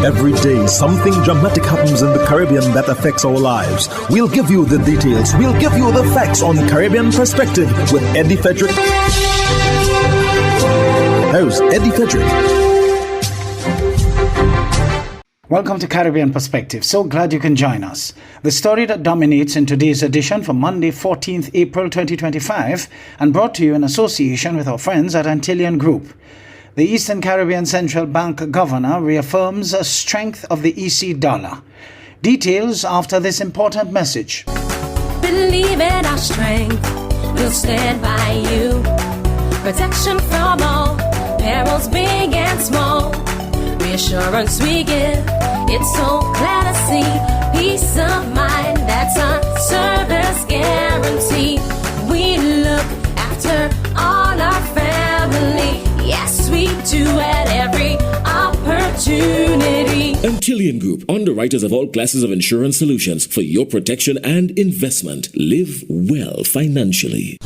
Every day, something dramatic happens in the Caribbean that affects our lives. We'll give you the details. We'll give you the facts on Caribbean Perspective with Eddie Frederick. Here's Eddie Frederick. Welcome to Caribbean Perspective. So glad you can join us. The story that dominates in today's edition for Monday, 14th April 2025, and brought to you in association with our friends at Antillean Group. The Eastern Caribbean Central Bank Governor reaffirms the strength of the EC dollar. Details after this important message. Believe in our strength, we'll stand by you. Protection from all, perils big and small. Reassurance we give, it's so clear to see. Peace of mind, that's our service guarantee. We look after all our family. Yes, we do at every opportunity. Antillean Group, underwriters of all classes of insurance solutions for your protection and investment. Live well financially.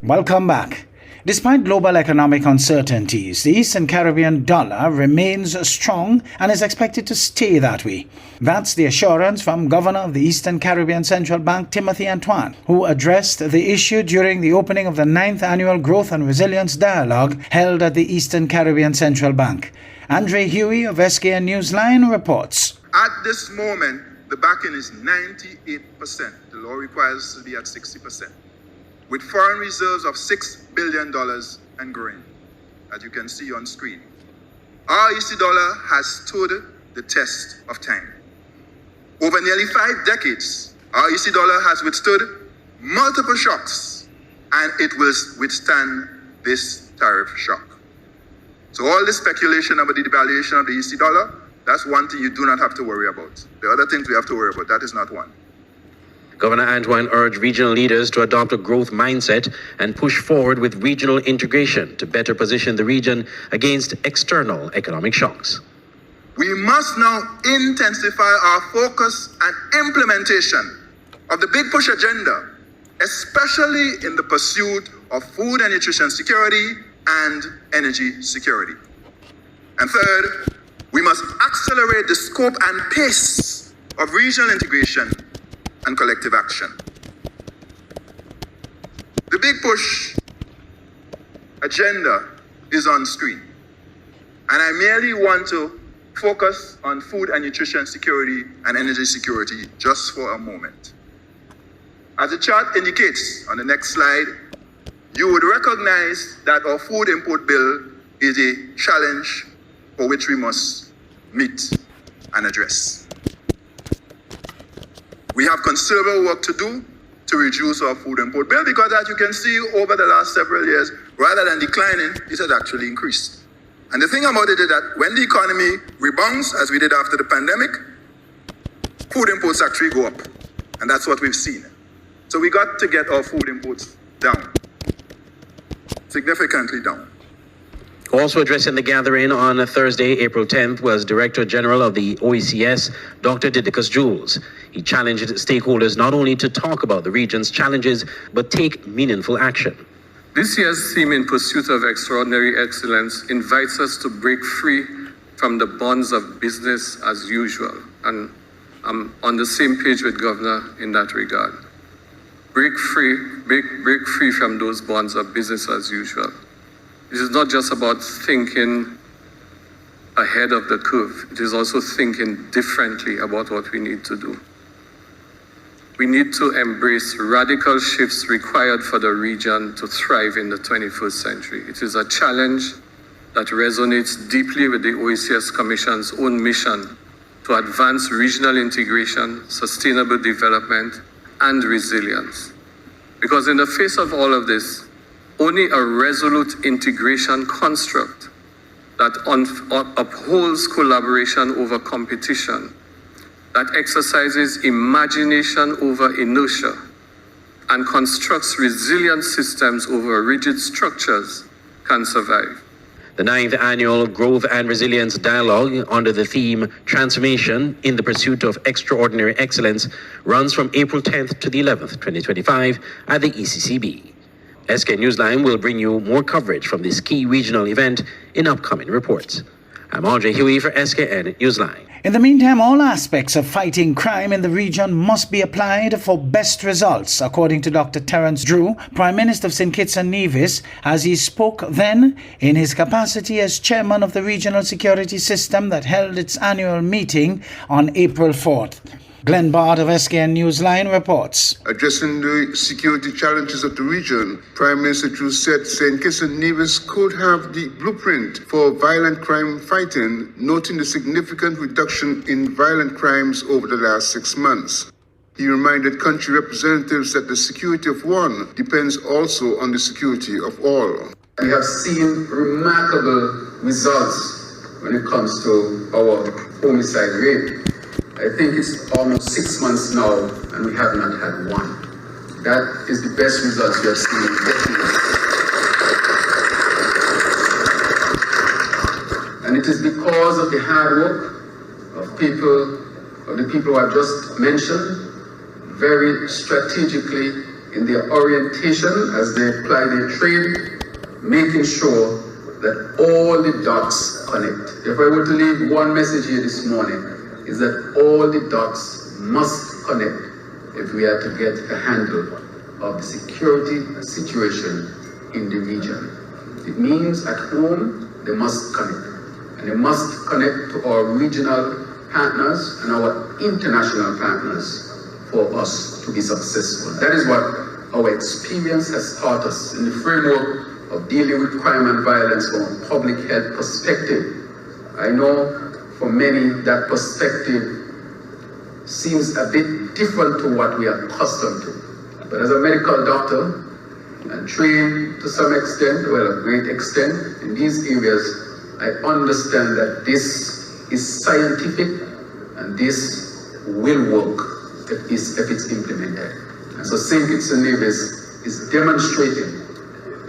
Welcome back. Despite global economic uncertainties, the Eastern Caribbean dollar remains strong and is expected to stay that way. That's the assurance from Governor of the Eastern Caribbean Central Bank, Timothy Antoine, who addressed the issue during the opening of the 9th Annual Growth and Resilience Dialogue held at the Eastern Caribbean Central Bank. Andre Huey of SKN Newsline reports. At this moment, the backing is 98%. The law requires us to be at 60%. With foreign reserves of $6 billion and growing, as you can see on screen. Our EC dollar has stood the test of time. Over nearly 5 decades, our EC dollar has withstood multiple shocks, and it will withstand this tariff shock. So all this speculation about the devaluation of the EC dollar, that's one thing you do not have to worry about. The other things we have to worry about, that is not one. Governor Antoine urged regional leaders to adopt a growth mindset and push forward with regional integration to better position the region against external economic shocks. We must now intensify our focus and implementation of the Big Push agenda, especially in the pursuit of food and nutrition security and energy security. And third, we must accelerate the scope and pace of regional integration and collective action. The Big Push agenda is on screen, and I merely want to focus on food and nutrition security and energy security just for a moment. As the chart indicates on the next slide, you would recognize that our food import bill is a challenge for which we must meet and address. We have considerable work to do to reduce our food import bill because, as you can see, over the last several years, rather than declining, it has actually increased. And the thing about it is that when the economy rebounds, as we did after the pandemic, food imports actually go up. And that's what we've seen. So we got to get our food imports down, significantly down. Also addressing the gathering on Thursday, April 10th, was Director General of the OECS, Dr. Didicus Jules. He challenged stakeholders not only to talk about the region's challenges, but take meaningful action. This year's theme, In Pursuit of Extraordinary Excellence, invites us to break free from the bonds of business as usual. And I'm on the same page with Governor in that regard. Break free from those bonds of business as usual. It is not just about thinking ahead of the curve. It is also thinking differently about what we need to do. We need to embrace radical shifts required for the region to thrive in the 21st century. It is a challenge that resonates deeply with the OECS Commission's own mission to advance regional integration, sustainable development, and resilience. Because in the face of all of this, only a resolute integration construct that upholds collaboration over competition, that exercises imagination over inertia, and constructs resilient systems over rigid structures can survive. The 9th Annual Growth and Resilience Dialogue, under the theme Transformation in the Pursuit of Extraordinary Excellence, runs from April 10th to the 11th, 2025 at the ECCB. SK Newsline will bring you more coverage from this key regional event in upcoming reports. I'm Andre Huey for SKN Newsline. In the meantime, all aspects of fighting crime in the region must be applied for best results, according to Dr. Terence Drew, Prime Minister of St. Kitts and Nevis, as he spoke then in his capacity as chairman of the Regional Security System that held its annual meeting on April 4th. Glenn Bart of SKN Newsline reports. Addressing the security challenges of the region, Prime Minister Drew said St. Kitts and Nevis could have the blueprint for violent crime fighting, noting the significant reduction in violent crimes over the last 6 months. He reminded country representatives that the security of one depends also on the security of all. We have seen remarkable results when it comes to our homicide rate. I think it's almost 6 months now, and we have not had one. That is the best results we have seen in decades. And it is because of the hard work of the people who I just mentioned, very strategically in their orientation as they apply their trade, making sure that all the dots connect. If I were to leave one message here this morning, is that all the dots must connect if we are to get a handle of the security situation in the region. It means at home they must connect, and they must connect to our regional partners and our international partners for us to be successful. That is what our experience has taught us in the framework of dealing with crime and violence from a public health perspective. I know for many, that perspective seems a bit different to what we are accustomed to. But as a medical doctor, and trained to some extent, well, a great extent, in these areas, I understand that this is scientific and this will work if it's implemented. And so St. Kitts and Nevis is demonstrating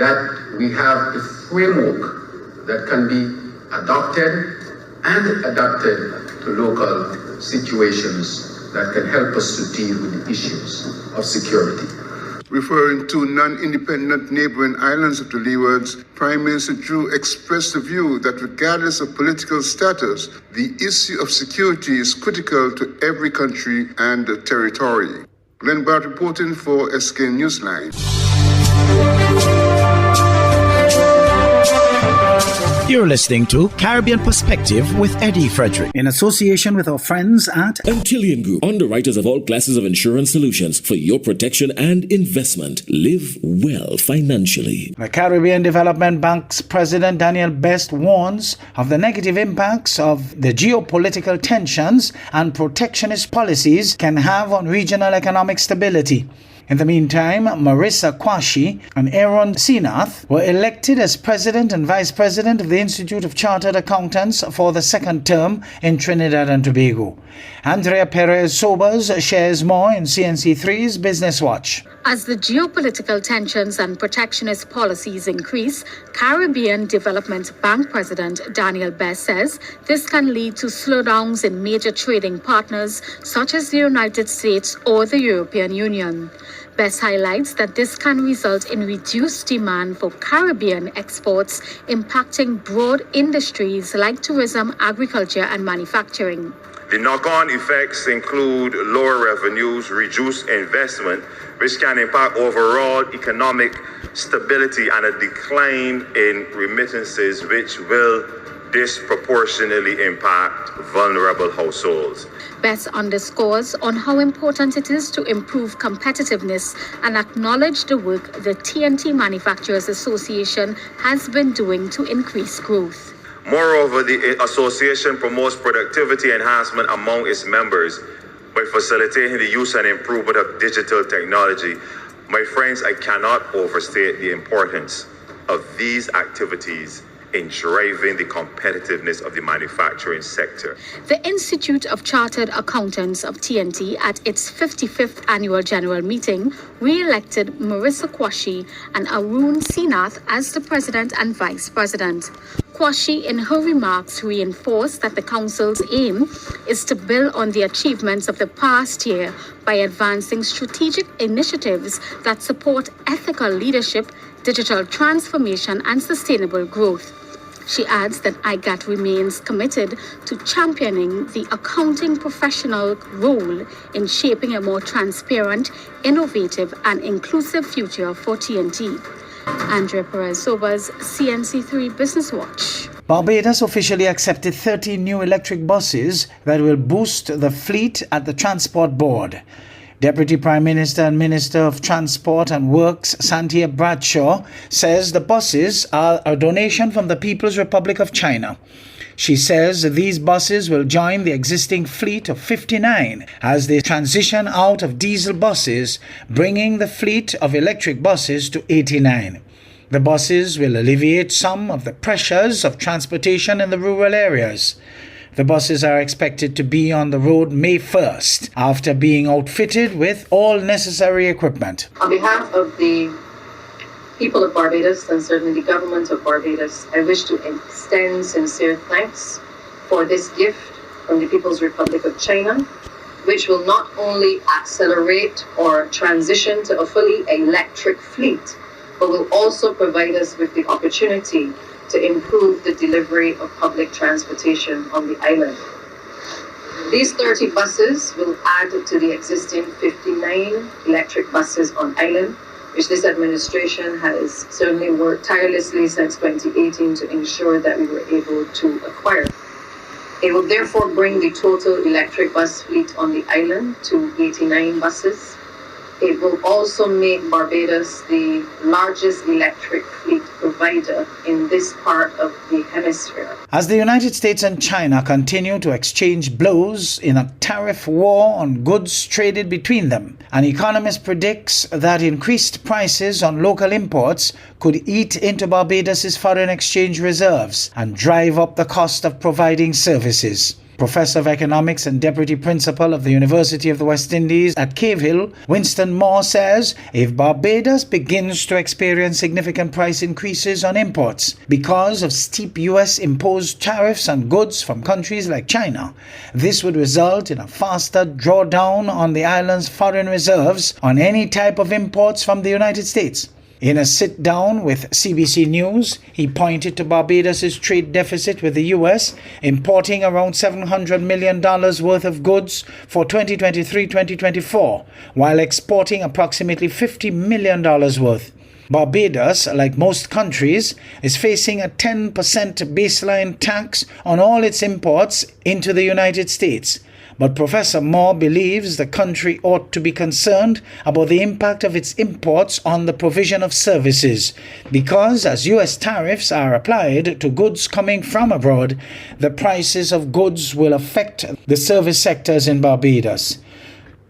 that we have a framework that can be adopted and adapted to local situations that can help us to deal with the issues of security. Referring to non-independent neighboring islands of the Leewards, Prime Minister Drew expressed the view that regardless of political status, the issue of security is critical to every country and territory. Glenn Bart reporting for SK Newsline. You're listening to Caribbean Perspective with Eddie Frederick, in association with our friends at Antillian Group, underwriters of all classes of insurance solutions for your protection and investment. Live well financially. The Caribbean Development Bank's President Daniel Best warns of the negative impacts of the geopolitical tensions and protectionist policies can have on regional economic stability. In the meantime, Marissa Kwashi and Aaron Senath were elected as President and Vice President of the Institute of Chartered Accountants for the second term in Trinidad and Tobago. Andrea Perez Sobers shares more in CNC3's Business Watch. As the geopolitical tensions and protectionist policies increase, Caribbean Development Bank President Daniel Best says this can lead to slowdowns in major trading partners such as the United States or the European Union. Best highlights that this can result in reduced demand for Caribbean exports, impacting broad industries like tourism, agriculture, and manufacturing. The knock-on effects include lower revenues, reduced investment, which can impact overall economic stability, and a decline in remittances, which will disproportionately impact vulnerable households. Best underscores on how important it is to improve competitiveness and acknowledge the work the TNT Manufacturers Association has been doing to increase growth. Moreover, the association promotes productivity enhancement among its members by facilitating the use and improvement of digital technology. My friends, I cannot overstate the importance of these activities in driving the competitiveness of the manufacturing sector. The Institute of Chartered Accountants of TNT at its 55th annual general meeting re-elected Marissa Kwashi and Arun Senath as the president and vice president. Kwashi, in her remarks, reinforced that the council's aim is to build on the achievements of the past year by advancing strategic initiatives that support ethical leadership, digital transformation and sustainable growth. She adds that IGAT remains committed to championing the accounting professional role in shaping a more transparent, innovative, and inclusive future for TNT. Andrea Perez-Sobas, CNC3 Business Watch. Barbados officially accepted 30 new electric buses that will boost the fleet at the Transport Board. Deputy Prime Minister and Minister of Transport and Works, Santia Bradshaw, says the buses are a donation from the People's Republic of China. She says these buses will join the existing fleet of 59 as they transition out of diesel buses, bringing the fleet of electric buses to 89. The buses will alleviate some of the pressures of transportation in the rural areas. The buses are expected to be on the road May 1st, after being outfitted with all necessary equipment. On behalf of the people of Barbados and certainly the government of Barbados, I wish to extend sincere thanks for this gift from the People's Republic of China, which will not only accelerate or transition to a fully electric fleet, but will also provide us with the opportunity to improve the delivery of public transportation on the island. These 30 buses will add to the existing 59 electric buses on island, which this administration has certainly worked tirelessly since 2018 to ensure that we were able to acquire. It will therefore bring the total electric bus fleet on the island to 89 buses. It will also make Barbados the largest electric fleet provider in this part of the hemisphere. As the United States and China continue to exchange blows in a tariff war on goods traded between them, an economist predicts that increased prices on local imports could eat into Barbados's foreign exchange reserves and drive up the cost of providing services. Professor of Economics and Deputy Principal of the University of the West Indies at Cave Hill, Winston Moore, says if Barbados begins to experience significant price increases on imports because of steep U.S. imposed tariffs on goods from countries like China, this would result in a faster drawdown on the island's foreign reserves on any type of imports from the United States. In a sit-down with CBC News, he pointed to Barbados's trade deficit with the U.S., importing around $700 million worth of goods for 2023-2024, while exporting approximately $50 million worth. Barbados, like most countries, is facing a 10% baseline tax on all its imports into the United States. But Professor Moore believes the country ought to be concerned about the impact of its imports on the provision of services, because as U.S. tariffs are applied to goods coming from abroad, the prices of goods will affect the service sectors in Barbados.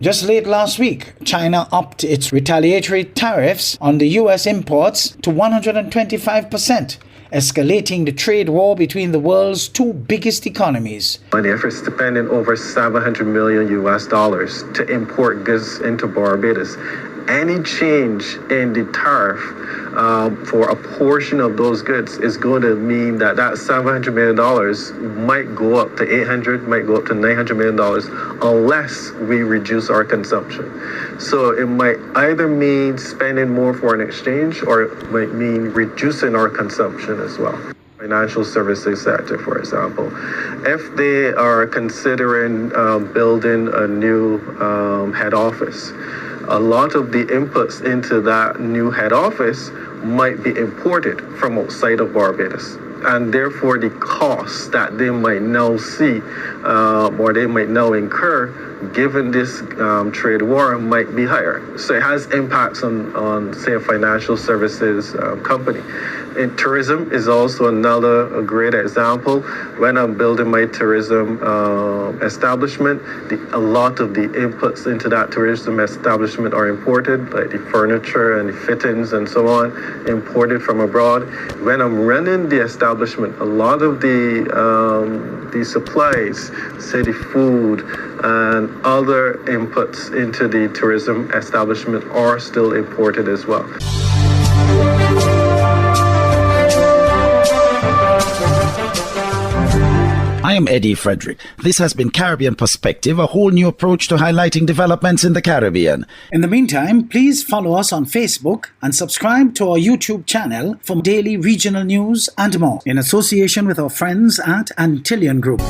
Just late last week, China upped its retaliatory tariffs on the U.S. imports to 125%. Escalating the trade war between the world's two biggest economies. The effort is spending over $700 million to import goods into Barbados. Any change in the tariff for a portion of those goods is going to mean that $700 million might go up to $800, might go up to $900 million unless we reduce our consumption. So it might either mean spending more foreign exchange or it might mean reducing our consumption as well. Financial services sector, for example, if they are considering building a new head office, a lot of the inputs into that new head office might be imported from outside of Barbados. And therefore the costs that they might now see or they might now incur given this trade war might be higher. So it has impacts on say, a financial services company. And tourism is also a great example. When I'm building my tourism establishment, a lot of the inputs into that tourism establishment are imported, like the furniture and the fittings and so on, imported from abroad. When I'm running the establishment, a lot of the supplies, say the food and other inputs into the tourism establishment are still imported as well. I I'm Eddie Frederick. This has been Caribbean Perspective, a whole new approach to highlighting developments in the Caribbean. In the meantime, please follow us on Facebook and subscribe to our YouTube channel for daily regional news and more, in association with our friends at Antillian Group.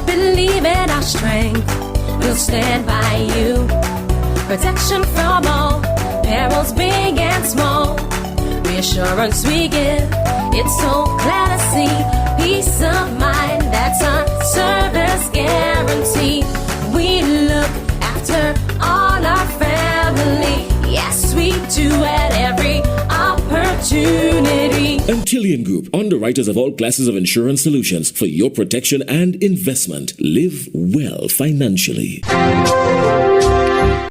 Believe in our strength, we'll stand by you. Protection from all perils, big and small. Reassurance we give, it's so clear to see. Peace of mind, that's our service guarantee. We look after all our family. Yes, we do at every opportunity. Antillian Group, underwriters of all classes of insurance solutions for your protection and investment. Live well financially.